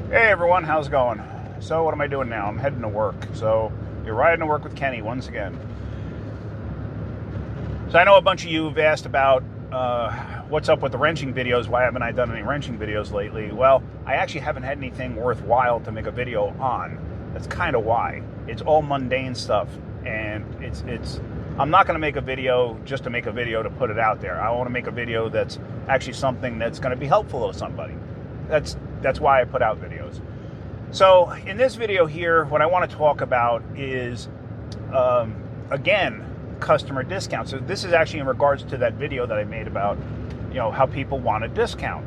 Hey everyone, how's it going? So what am I doing now? I'm heading to work. So you're riding to work with Kenny once again. So I know a bunch of you have asked about what's up with the wrenching videos. Why haven't I done any wrenching videos lately? Well, I actually haven't had anything worthwhile to make a video on. That's kind of why. It's all mundane stuff, and it's. I'm not going to make a video just to make a video to put it out there. I want to make a video that's actually something that's going to be helpful to somebody. That's why I put out videos. So in this video here, what I want to talk about is, again, customer discounts. So this is actually in regards to that video that I made about, how people want a discount.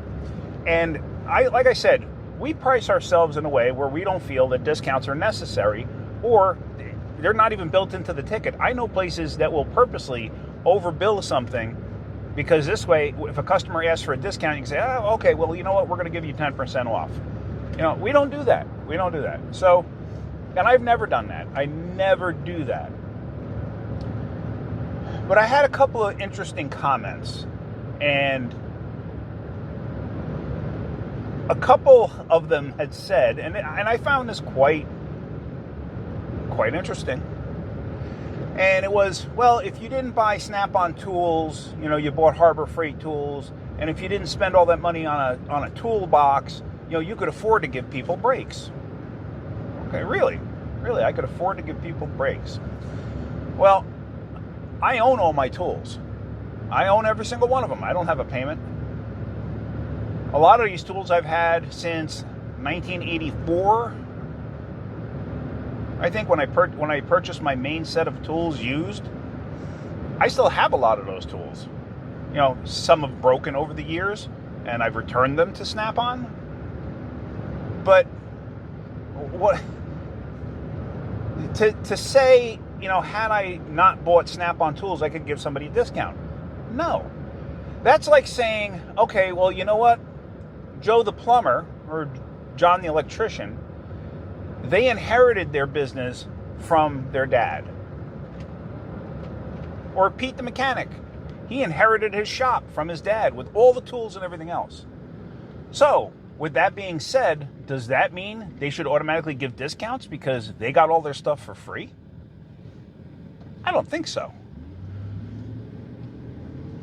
And like I said, we price ourselves in a way where we don't feel that discounts are necessary, or they're not even built into the ticket. I know places that will purposely overbill something, because this way, if a customer asks for a discount, you can say, oh, okay, well, you know what, we're going to give you 10% off. We don't do that. We don't do that. So, and I've never done that. I never do that. But I had a couple of interesting comments, and a couple of them had said, and I found this quite interesting. And it was, well, if you didn't buy Snap-on tools, you bought Harbor Freight tools, and if you didn't spend all that money on a toolbox, you could afford to give people breaks. Okay, really, I could afford to give people breaks. Well, I own all my tools. I own every single one of them. I don't have a payment. A lot of these tools I've had since 1984. I think when I purchased my main set of tools used, I still have a lot of those tools. Some have broken over the years, and I've returned them to Snap-on. But what to say, had I not bought Snap-on tools, I could give somebody a discount. No. That's like saying, okay, well, you know what? Joe the plumber or John the electrician, they inherited their business from their dad. Or Pete the mechanic. He inherited his shop from his dad with all the tools and everything else. So, with that being said, does that mean they should automatically give discounts because they got all their stuff for free? I don't think so.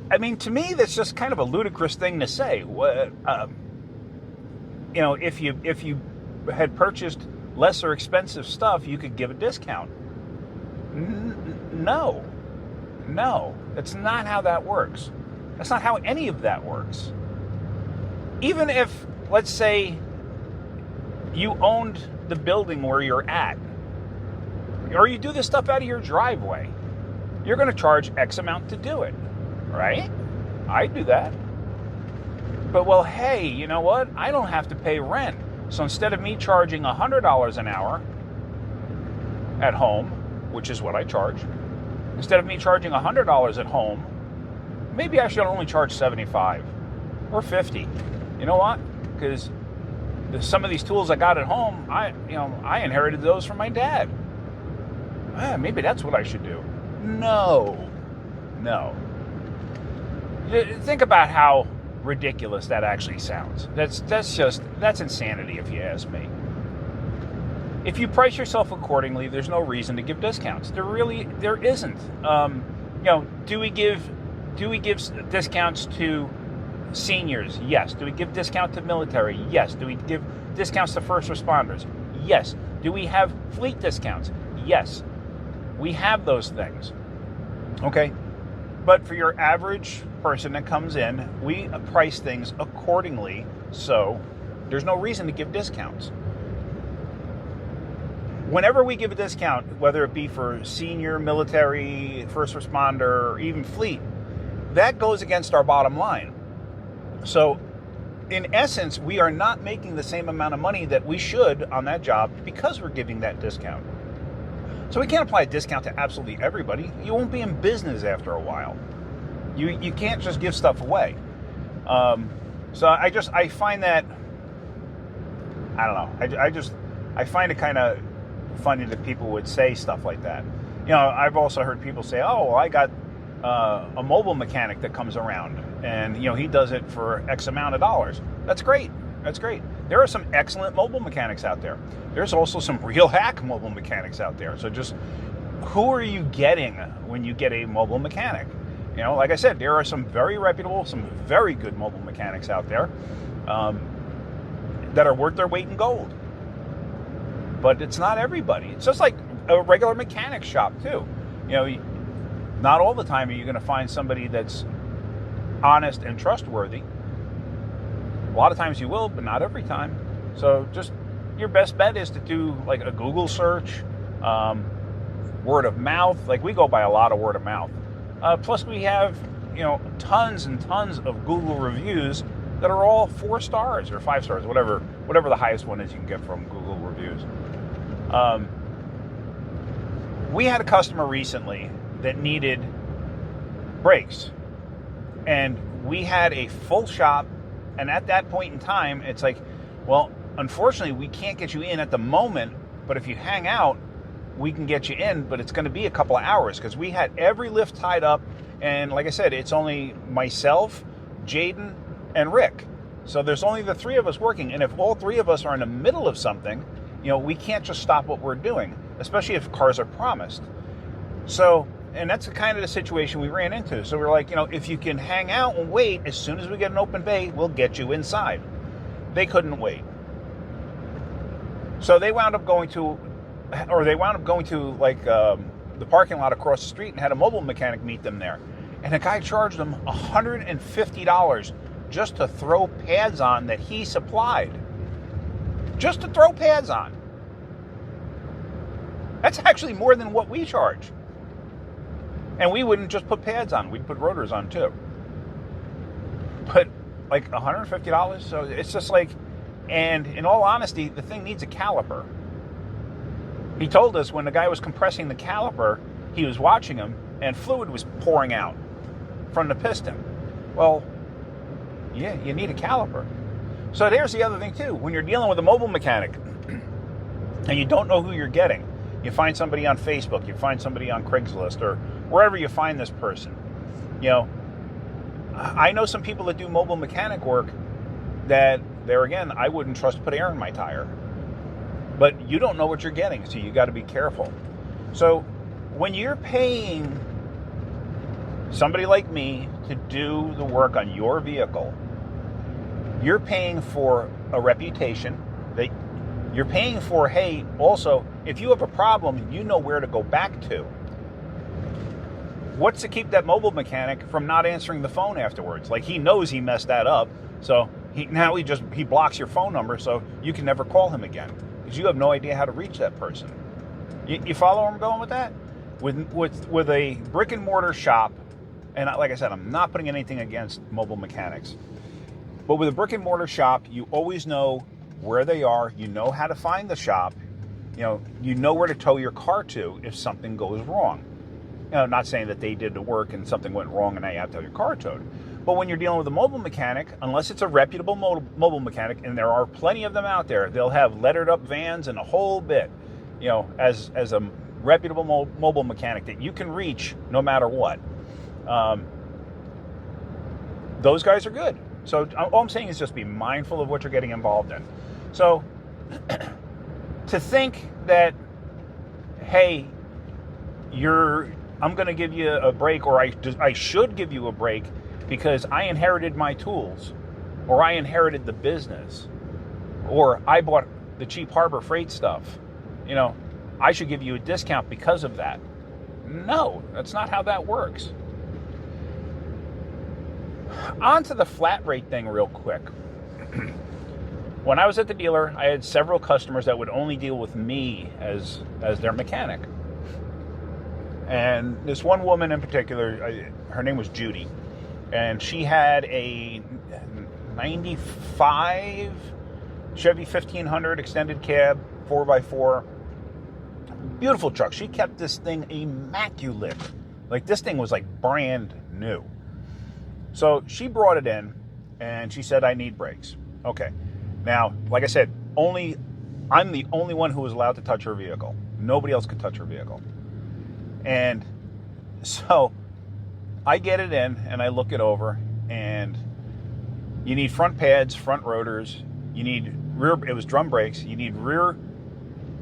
I mean, to me, that's just kind of a ludicrous thing to say. If you had purchased lesser expensive stuff, you could give a discount. No, that's not how that works. That's not how any of that works. Even if, let's say, you owned the building where you're at, or you do this stuff out of your driveway, you're going to charge X amount to do it, right? I do that. But, well, hey, you know what? I don't have to pay rent. So instead of me charging $100 an hour at home, which is what I charge, instead of me charging $100 at home, maybe I should only charge $75 or $50. You know what? Because some of these tools I got at home, I inherited those from my dad. Maybe that's what I should do. No. Think about how ridiculous that actually sounds. That's insanity, if you ask me. If you price yourself accordingly, there's no reason to give discounts. There isn't. Do we give discounts to seniors? Yes. Do we give discount to military? Yes. Do we give discounts to first responders? Yes. Do we have fleet discounts? Yes. We have those things. Okay? But for your average person that comes in, we price things accordingly, so there's no reason to give discounts. Whenever we give a discount, whether it be for senior, military, first responder, or even fleet, that goes against our bottom line. So, in essence, we are not making the same amount of money that we should on that job because we're giving that discount. So we can't apply a discount to absolutely everybody. You won't be in business after a while. You can't just give stuff away. So I find that, I don't know, I find it kind of funny that people would say stuff like that. I've also heard people say, oh, well, I got a mobile mechanic that comes around and, he does it for X amount of dollars. That's great. There are some excellent mobile mechanics out there. There's also some real hack mobile mechanics out there. So just who are you getting when you get a mobile mechanic? You know, like I said, there are some very reputable, some very good mobile mechanics out there that are worth their weight in gold. But it's not everybody. It's just like a regular mechanic shop too. You know, not all the time are you going to find somebody that's honest and trustworthy. A lot of times you will, but not every time. So just your best bet is to do like a Google search, word of mouth. Like we go by a lot of word of mouth. Plus we have, you know, tons and tons of Google reviews that are all 4 stars or 5 stars, whatever the highest one is you can get from Google reviews. We had a customer recently that needed brakes, and we had a full shop. And at that point in time, it's like, well, unfortunately, we can't get you in at the moment, but if you hang out, we can get you in, but it's going to be a couple of hours because we had every lift tied up. And like I said, it's only myself, Jaden, and Rick. So there's only the 3 of us working. And if all 3 of us are in the middle of something, you know, we can't just stop what we're doing, especially if cars are promised. So, and that's the kind of the situation we ran into. So we're like, you know, if you can hang out and wait, as soon as we get an open bay, we'll get you inside. They couldn't wait. So they wound up going to like the parking lot across the street and had a mobile mechanic meet them there. And the guy charged them $150 just to throw pads on that he supplied. Just to throw pads on. That's actually more than what we charge. And we wouldn't just put pads on, we'd put rotors on too. But like $150, so it's just like, and in all honesty, the thing needs a caliper. He told us when the guy was compressing the caliper, he was watching him and fluid was pouring out from the piston. Well, yeah, you need a caliper. So there's the other thing too. When you're dealing with a mobile mechanic and you don't know who you're getting, you find somebody on Facebook, you find somebody on Craigslist or wherever you find this person. You know, I know some people that do mobile mechanic work that, there again, I wouldn't trust to put air in my tire. But you don't know what you're getting, so you got to be careful. So when you're paying somebody like me to do the work on your vehicle, you're paying for a reputation. That you're paying for, hey, also, if you have a problem, you know where to go back to. What's to keep that mobile mechanic from not answering the phone afterwards? Like, he knows he messed that up, so he blocks your phone number so you can never call him again because you have no idea how to reach that person. You follow where I'm going with that? With a brick and mortar shop, and like I said, I'm not putting anything against mobile mechanics, but with a brick and mortar shop, you always know where they are. You know how to find the shop. You know where to tow your car to if something goes wrong. Not saying that they did the work and something went wrong and now you have to have your car towed. But when you're dealing with a mobile mechanic, unless it's a reputable mobile mechanic, and there are plenty of them out there, they'll have lettered up vans and a whole bit, as a reputable mobile mechanic that you can reach no matter what. Those guys are good. So all I'm saying is just be mindful of what you're getting involved in. So to think that, hey, I'm going to give you a break, or I should give you a break because I inherited my tools, or I inherited the business, or I bought the cheap Harbor Freight stuff. I should give you a discount because of that. No, that's not how that works. On to the flat rate thing real quick. When I was at the dealer, I had several customers that would only deal with me as their mechanic. And this one woman in particular, her name was Judy, and she had a 95 Chevy 1500 extended cab, 4x4. Beautiful truck. She kept this thing immaculate. Like, this thing was like brand new. So she brought it in, and she said, I need brakes. Okay. Now, like I said, I'm the only one who was allowed to touch her vehicle. Nobody else could touch her vehicle. And so I get it in and I look it over, and you need front pads, front rotors, You need rear, it was drum brakes. You need rear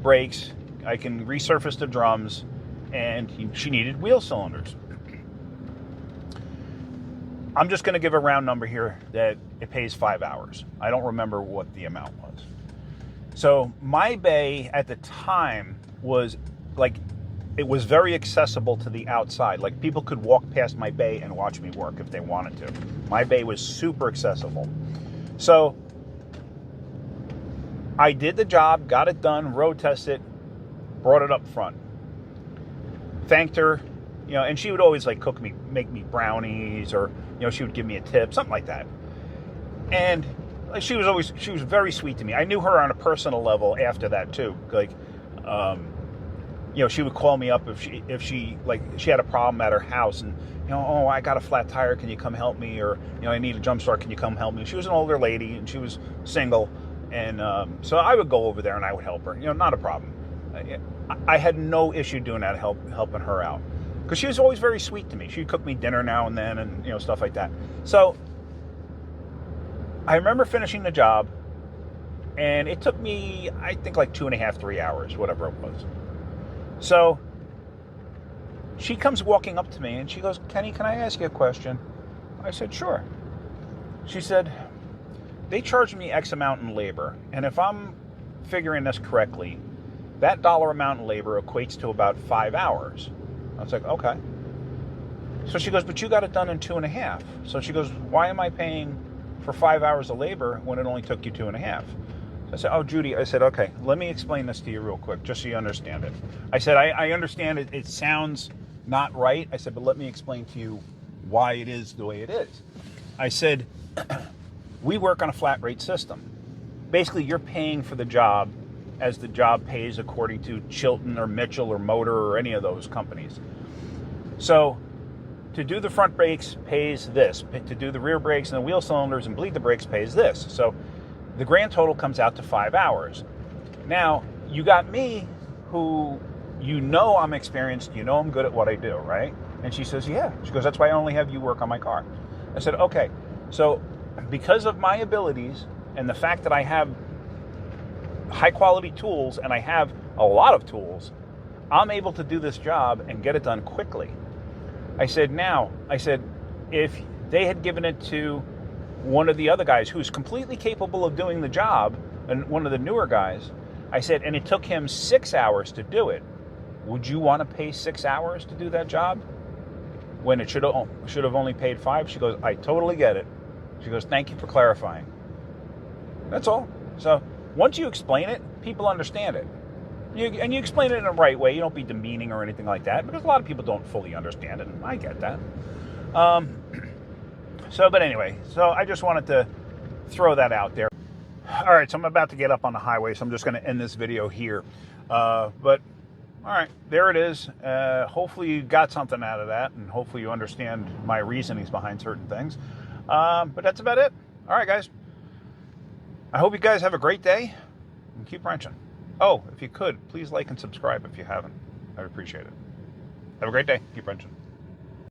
brakes. I can resurface the drums. And she needed wheel cylinders. I'm just going to give a round number here that it pays 5 hours. I don't remember what the amount was. So my bay at the time was like, it was very accessible to the outside. Like people could walk past my bay and watch me work if they wanted to. My bay was super accessible. So I did the job, got it done, road tested, brought it up front. Thanked her, you know, and she would always like cook me, make me brownies, or, you know, she would give me a tip, something like that. And she was very sweet to me. I knew her on a personal level after that too. Like, you know, she would call me up if she like she had a problem at her house, and, you know, oh, I got a flat tire, can you come help me? Or, you know, I need a jump start, can you come help me? She was an older lady and she was single, and so I would go over there and I would help her. You know, not a problem. I had no issue doing that, helping her out, because she was always very sweet to me. She'd cook me dinner now and then, and, you know, stuff like that. So I remember finishing the job, and it took me, I think, like 2.5, 3 hours, whatever it was. So she comes walking up to me and she goes, Kenny, can I ask you a question? I said, sure. She said, they charged me X amount in labor, and if I'm figuring this correctly, that dollar amount in labor equates to about 5 hours. I was like, okay. So she goes, but you got it done in 2.5. So she goes, why am I paying for 5 hours of labor when it only took you 2.5? So I said, oh, Judy, I said, okay, let me explain this to you real quick, just so you understand it. I said, I understand it sounds not right. I said, but let me explain to you why it is the way it is. I said, we work on a flat rate system. Basically, you're paying for the job as the job pays according to Chilton or Mitchell or Motor or any of those companies. So to do the front brakes pays this. To do the rear brakes and the wheel cylinders and bleed the brakes pays this. So the grand total comes out to 5 hours. Now, you got me, who, you know, I'm experienced, you know I'm good at what I do, right? And she says, yeah. She goes, that's why I only have you work on my car. I said, okay. So because of my abilities and the fact that I have high quality tools, and I have a lot of tools, I'm able to do this job and get it done quickly. I said, if they had given it to one of the other guys who's completely capable of doing the job, and one of the newer guys, I said, and it took him 6 hours to do it, would you want to pay 6 hours to do that job when it should have only paid 5? She goes, I totally get it. She goes, thank you for clarifying. That's all. So once you explain it, people understand it. And you explain it in the right way. You don't be demeaning or anything like that, because a lot of people don't fully understand it, and I get that. But anyway, so I just wanted to throw that out there. All right, so I'm about to get up on the highway, so I'm just going to end this video here. But all right, there it is. Hopefully you got something out of that, and hopefully you understand my reasonings behind certain things. But that's about it. All right, guys. I hope you guys have a great day, and keep wrenching. Oh, if you could, please like and subscribe if you haven't. I'd appreciate it. Have a great day. Keep wrenching.